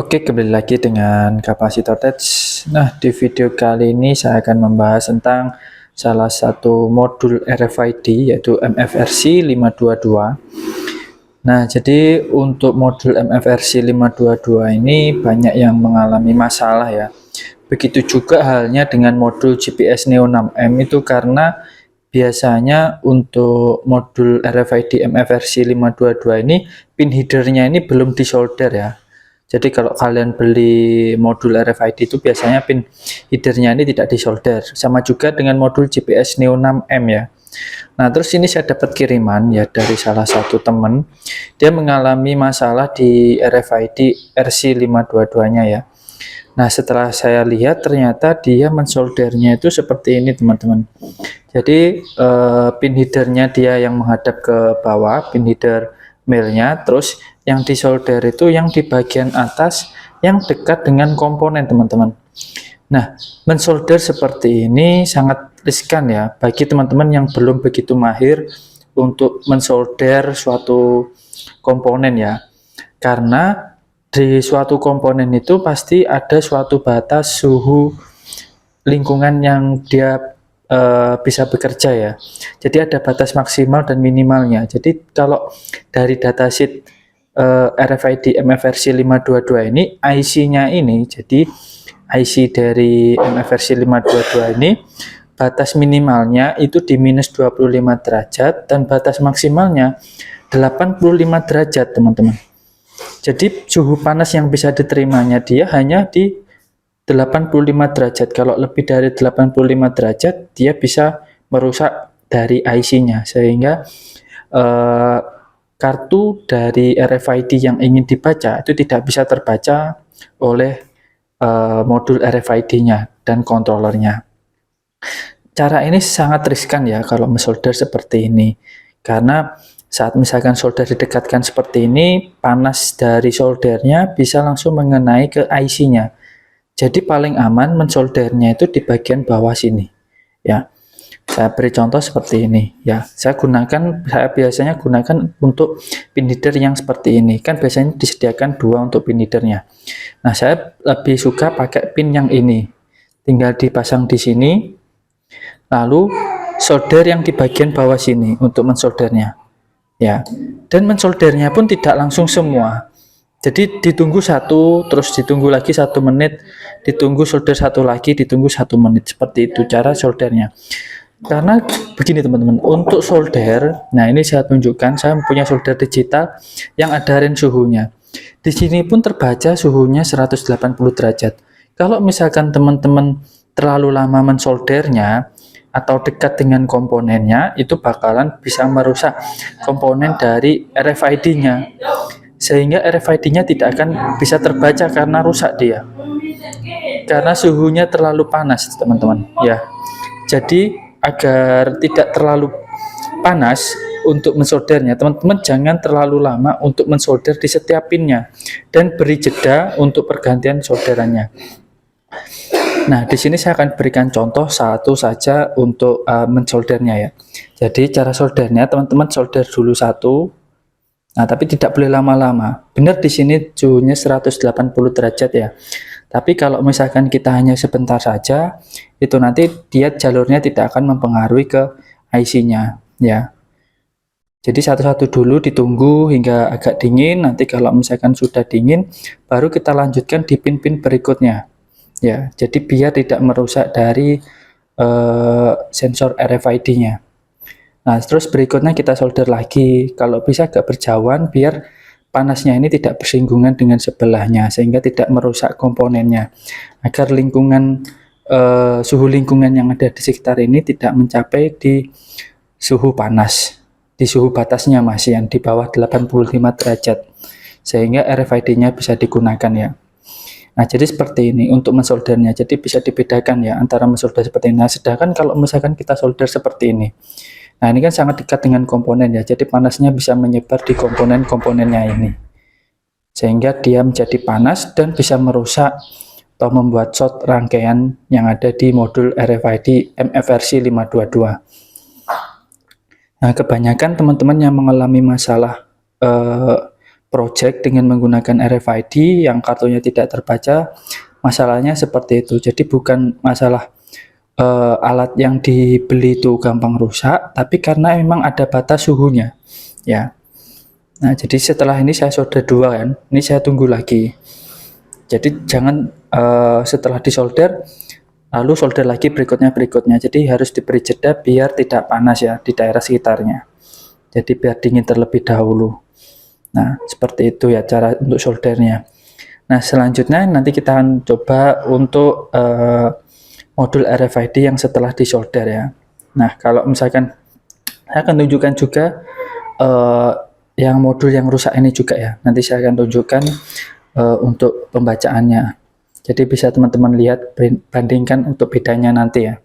Oke, kembali lagi dengan kapasitor touch. Nah, di video kali ini saya akan membahas tentang salah satu modul RFID yaitu MFRC 522. Nah, jadi untuk modul MFRC 522 ini banyak yang mengalami masalah ya. Begitu juga halnya dengan modul GPS Neo 6M itu karena biasanya untuk modul RFID MFRC 522 ini pin headernya ini belum disolder ya. Jadi kalau kalian beli modul RFID itu biasanya pin headernya ini tidak disolder. Sama juga dengan modul GPS Neo 6M ya. Nah, terus ini saya dapat kiriman ya dari salah satu teman. Dia mengalami masalah di RFID RC522-nya ya. Nah, setelah saya lihat ternyata dia mensoldernya itu seperti ini, teman-teman. Jadi pin headernya dia yang menghadap ke bawah, pin header milnya, terus yang disolder itu yang di bagian atas yang dekat dengan komponen, teman-teman. Nah, mensolder seperti ini sangat riskan ya bagi teman-teman yang belum begitu mahir untuk mensolder suatu komponen ya. Karena di suatu komponen itu pasti ada suatu batas suhu lingkungan yang dia bisa bekerja ya. Jadi ada batas maksimal dan minimalnya. Jadi kalau dari datasheet RFID MFRC 522 ini IC-nya ini, jadi IC dari MFRC 522 ini batas minimalnya itu di minus 25 derajat dan batas maksimalnya 85 derajat, teman-teman. Jadi suhu panas yang bisa diterimanya dia hanya di 85 derajat. Kalau lebih dari 85 derajat, dia bisa merusak dari IC-nya, sehingga kartu dari RFID yang ingin dibaca itu tidak bisa terbaca oleh modul RFID-nya dan kontrolernya. Cara ini sangat riskan ya kalau mensolder seperti ini, karena saat misalkan solder didekatkan seperti ini, panas dari soldernya bisa langsung mengenai ke IC-nya. Jadi paling aman mensoldernya itu di bagian bawah sini ya. Saya beri contoh seperti ini ya. Saya biasanya gunakan untuk pin header yang seperti ini. Kan biasanya disediakan dua untuk pin headernya. Nah, saya lebih suka pakai pin yang ini. Tinggal dipasang di sini. Lalu solder yang di bagian bawah sini untuk mensoldernya. Ya. Dan mensoldernya pun tidak langsung semua. Jadi ditunggu satu, terus ditunggu lagi 1 menit, ditunggu solder satu lagi, ditunggu 1 menit. Seperti itu cara soldernya. Karena begini teman-teman, untuk solder, nah ini saya tunjukkan, saya punya solder digital yang ada range suhunya. Di sini pun terbaca suhunya 180 derajat. Kalau misalkan teman-teman terlalu lama mensoldernya atau dekat dengan komponennya, itu bakalan bisa merusak komponen dari RFID-nya. Sehingga RFID-nya tidak akan bisa terbaca karena rusak dia. Karena suhunya terlalu panas, teman-teman. Ya. Jadi agar tidak terlalu panas untuk mensoldernya, teman-teman jangan terlalu lama untuk mensolder di setiap pinnya dan beri jeda untuk pergantian solderannya. Nah, di sini saya akan berikan contoh satu saja untuk mensoldernya ya. Jadi cara soldernya, teman-teman solder dulu satu. Nah, tapi tidak boleh lama-lama. Benar di sini suhunya 180 derajat ya. Tapi kalau misalkan kita hanya sebentar saja, itu nanti dia jalurnya tidak akan mempengaruhi ke IC-nya ya. Jadi satu-satu dulu ditunggu hingga agak dingin. Nanti kalau misalkan sudah dingin, baru kita lanjutkan di pin-pin berikutnya. Ya, jadi biar tidak merusak dari sensor RFID-nya. Nah, terus berikutnya kita solder lagi. Kalau bisa agak berjauhan biar panasnya ini tidak bersinggungan dengan sebelahnya sehingga tidak merusak komponennya. Agar suhu lingkungan yang ada di sekitar ini tidak mencapai di suhu panas. Di suhu batasnya masih yang di bawah 85 derajat. Sehingga RFID-nya bisa digunakan ya. Nah, jadi seperti ini untuk mensoldernya. Jadi bisa dibedakan ya antara mensolder seperti ini. Nah, sedangkan kalau misalkan kita solder seperti ini. Nah, ini kan sangat dekat dengan komponen ya, jadi panasnya bisa menyebar di komponen-komponennya ini. Sehingga dia menjadi panas dan bisa merusak atau membuat short rangkaian yang ada di modul RFID MFRC 522. Nah, kebanyakan teman-teman yang mengalami masalah project dengan menggunakan RFID yang kartunya tidak terbaca, masalahnya seperti itu. Jadi bukan masalah alat yang dibeli itu gampang rusak, tapi karena memang ada batas suhunya, ya. Nah, jadi setelah ini saya solder dua kan, ini saya tunggu lagi. Jadi jangan setelah disolder, lalu solder lagi berikutnya. Jadi harus diberi jeda biar tidak panas ya di daerah sekitarnya. Jadi biar dingin terlebih dahulu. Nah, seperti itu ya cara untuk soldernya. Nah, selanjutnya nanti kita akan coba untuk modul RFID yang setelah disolder ya. Nah, kalau misalkan saya akan tunjukkan juga yang modul yang rusak ini juga ya. Nanti saya akan tunjukkan untuk pembacaannya. Jadi bisa teman-teman lihat, bandingkan untuk bedanya nanti ya.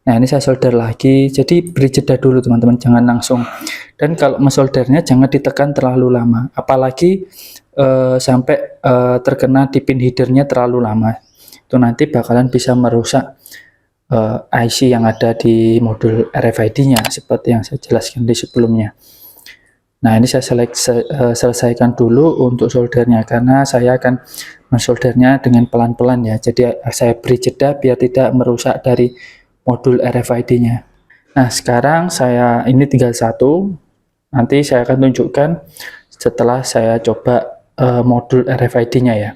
Nah, ini saya solder lagi. Jadi beri jeda dulu teman-teman, jangan langsung. Dan kalau mensoldernya jangan ditekan terlalu lama. Apalagi sampai terkena di pin headernya terlalu lama. Itu nanti bakalan bisa merusak IC yang ada di modul RFID-nya seperti yang saya jelaskan di sebelumnya. Nah, ini saya selesaikan dulu untuk soldernya karena saya akan mensoldernya dengan pelan-pelan ya. Jadi saya beri jeda biar tidak merusak dari modul RFID-nya. Nah, sekarang saya ini tinggal satu. Nanti saya akan tunjukkan setelah saya coba modul RFID-nya ya.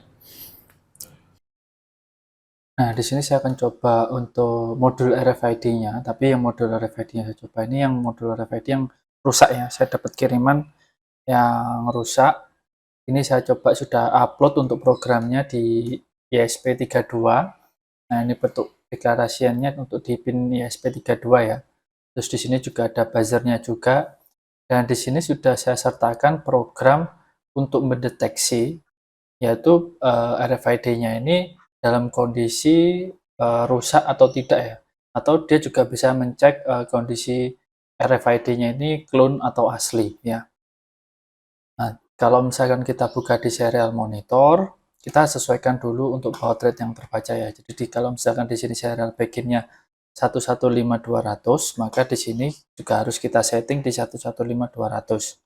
Nah, di sini saya akan coba untuk modul RFID-nya, tapi yang modul RFID yang saya coba ini yang modul RFID yang rusak ya. Saya dapat kiriman yang rusak. Ini saya coba sudah upload untuk programnya di ESP32. Nah, ini bentuk deklarasiannya untuk di pin ESP32 ya. Terus di sini juga ada buzzernya juga. Dan di sini sudah saya sertakan program untuk mendeteksi, yaitu RFID-nya ini dalam kondisi rusak atau tidak ya. Atau dia juga bisa mencek kondisi RFID-nya ini clone atau asli ya. Nah, kalau misalkan kita buka di serial monitor, kita sesuaikan dulu untuk baud rate yang terbaca ya. Jadi kalau misalkan di sini serial begin-nya 115200, maka di sini juga harus kita setting di 115200.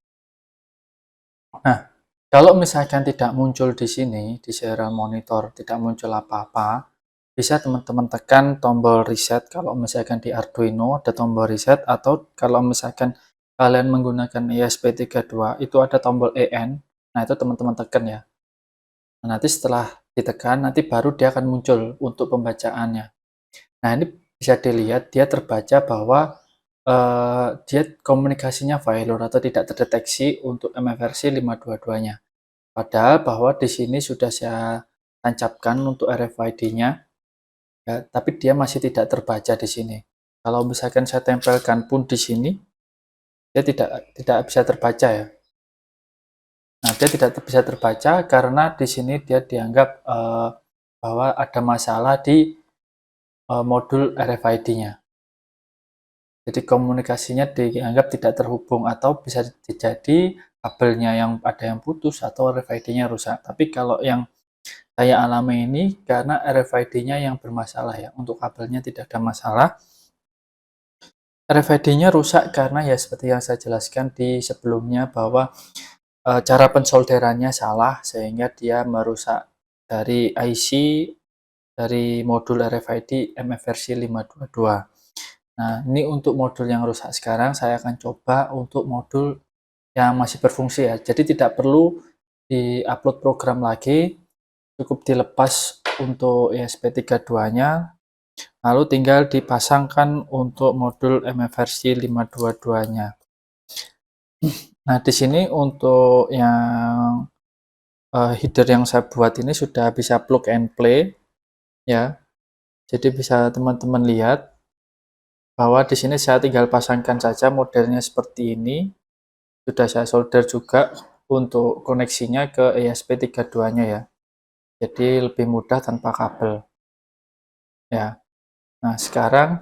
Nah, kalau misalkan tidak muncul di sini, di serial monitor, tidak muncul apa-apa, bisa teman-teman tekan tombol reset. Kalau misalkan di Arduino ada tombol reset, atau kalau misalkan kalian menggunakan ESP32 itu ada tombol EN. Nah, itu teman-teman tekan ya. Nah, nanti setelah ditekan, nanti baru dia akan muncul untuk pembacaannya. Nah, ini bisa dilihat dia terbaca bahwa dia komunikasinya failure atau tidak terdeteksi untuk MFRC 522-nya. Padahal bahwa di sini sudah saya tancapkan untuk RFID-nya, ya, tapi dia masih tidak terbaca di sini. Kalau misalkan saya tempelkan pun di sini, dia tidak bisa terbaca ya. Nah, dia tidak bisa terbaca karena di sini dia dianggap bahwa ada masalah di modul RFID-nya. Jadi komunikasinya dianggap tidak terhubung atau bisa jadi kabelnya yang ada yang putus atau RFID-nya rusak. Tapi kalau yang saya alami ini karena RFID-nya yang bermasalah ya. Untuk kabelnya tidak ada masalah. RFID-nya rusak karena ya seperti yang saya jelaskan di sebelumnya bahwa cara pensolderannya salah sehingga dia merusak dari IC dari modul RFID MFRC 522. Nah, ini untuk modul yang rusak sekarang saya akan coba untuk modul yang masih berfungsi ya. Jadi tidak perlu di-upload program lagi, cukup dilepas untuk ESP32-nya, lalu tinggal dipasangkan untuk modul MFRC 522-nya. Nah, di sini untuk yang header yang saya buat ini sudah bisa plug and play ya. Jadi bisa teman-teman lihat bahwa di sini saya tinggal pasangkan saja modelnya seperti ini. Sudah saya solder juga untuk koneksinya ke ESP32-nya ya. Jadi lebih mudah tanpa kabel. Ya. Nah, sekarang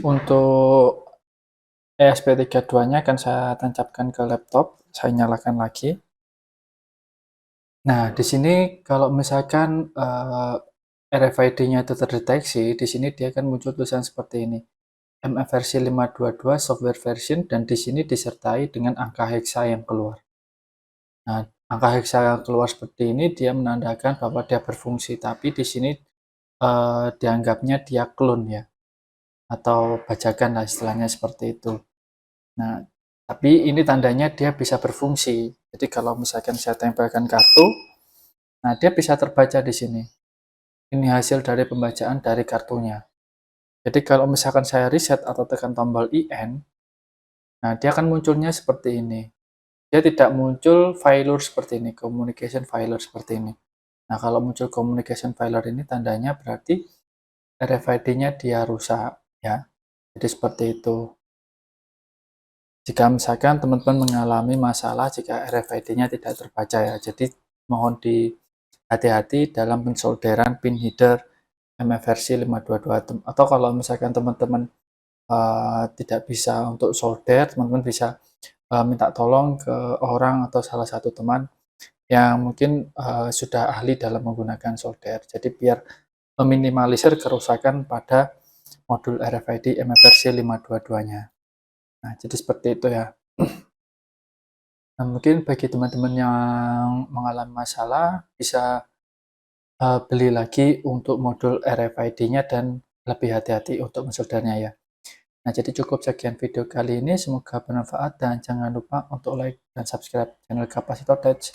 untuk ESP32-nya akan saya tancapkan ke laptop. Saya nyalakan lagi. Nah, di sini kalau misalkan RFID-nya itu terdeteksi, di sini dia akan muncul tulisan seperti ini. MFRC 522 software version, dan di sini disertai dengan angka hexa yang keluar. Nah, angka heksa keluar seperti ini dia menandakan bahwa dia berfungsi, tapi di sini dianggapnya dia clone ya, atau bajakan lah istilahnya seperti itu. Nah, tapi ini tandanya dia bisa berfungsi. Jadi kalau misalkan saya tempelkan kartu, nah dia bisa terbaca di sini. Ini hasil dari pembacaan dari kartunya. Jadi kalau misalkan saya reset atau tekan tombol IN, nah dia akan munculnya seperti ini. Dia tidak muncul failure seperti ini, communication failure seperti ini. Nah, kalau muncul communication failure ini tandanya berarti RFID-nya dia rusak ya. Jadi seperti itu. Jika misalkan teman-teman mengalami masalah jika RFID-nya tidak terbaca ya, jadi mohon hati-hati dalam pensolderan pin header MF versi 522, atau kalau misalkan teman-teman tidak bisa untuk solder, teman-teman bisa minta tolong ke orang atau salah satu teman yang mungkin sudah ahli dalam menggunakan solder. Jadi biar meminimalisir kerusakan pada modul RFID MF versi 522-nya. Nah, jadi seperti itu ya. Nah, mungkin bagi teman-teman yang mengalami masalah bisa beli lagi untuk modul RFID-nya dan lebih hati-hati untuk mensoldernya ya. Nah, jadi cukup sekian video kali ini. Semoga bermanfaat dan jangan lupa untuk like dan subscribe channel Kapasitor Tech.